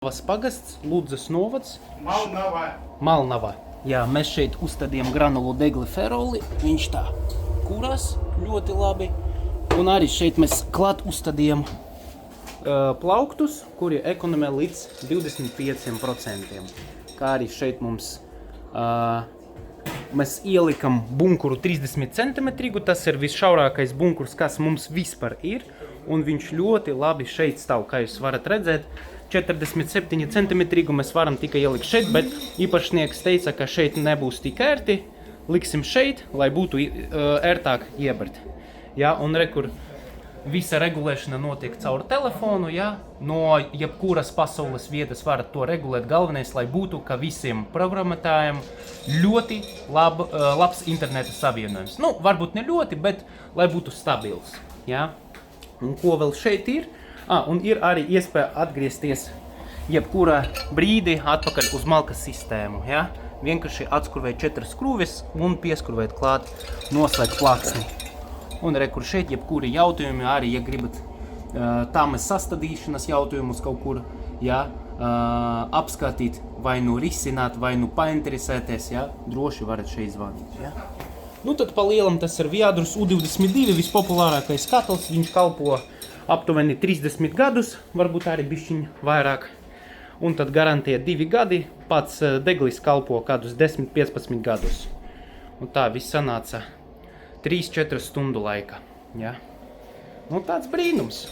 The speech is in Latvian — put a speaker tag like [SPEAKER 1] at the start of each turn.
[SPEAKER 1] Pagasts, Ludzas novads.
[SPEAKER 2] Malnava.
[SPEAKER 1] Jā, mēs šeit uzstādījām granulu degli feroli. Viņš tā kurās ļoti labi. Un arī šeit mēs klāt uzstādījām plauktus, kuri ekonomē līdz 25%. Kā arī šeit mums mēs ielikam bunkuru 30 cm. Tas ir visšaurākais bunkurs, kas mums vispār ir. Un viņš ļoti labi šeit stāv, kā jūs varat redzēt. 47 cm mēs varam tikai ielikt šeit, bet īpašnieks teica, ka šeit nebūs tik ērti. Liksim šeit, lai būtu ērtāk iebert. Ja, un rekur visa regulēšana notiek caur telefonu. Ja. No jebkuras pasaules vietas varat to regulēt. Galvenais, lai būtu, ka visiem programmatājiem ļoti labs interneta savienojums. Nu, varbūt ne ļoti, bet lai būtu stabils. Ja. Un ko vēl šeit ir? Un ir arī iespēja atgriezties jebkurā brīdī atpakaļ uz malkas sistēmu. Ja? Vienkārši atskruvēt 4 skrūves un pieskruvēt klāt, noslēgt plaksni. Un rekur šeit jebkuri jautājumi, arī ja gribat tāmas sastādīšanas jautājumus kaut kur, ja? Apskatīt, vai nu risināt, vai nu painteresēties, ja? Droši varat šeit zvanīt. Ja? Nu tad pa lielam tas ir Viadrus U22, vispopulārākais katls, viņš kalpo aptuveni 30 gadus, varbūt arī bišķiņ vairāk. Un tad garantē 2 gadi, pats deglis kalpo kādus 10-15 gadus. Un tā viss sanāca 3-4 stundu laika. Ja? Nu tāds brīnums.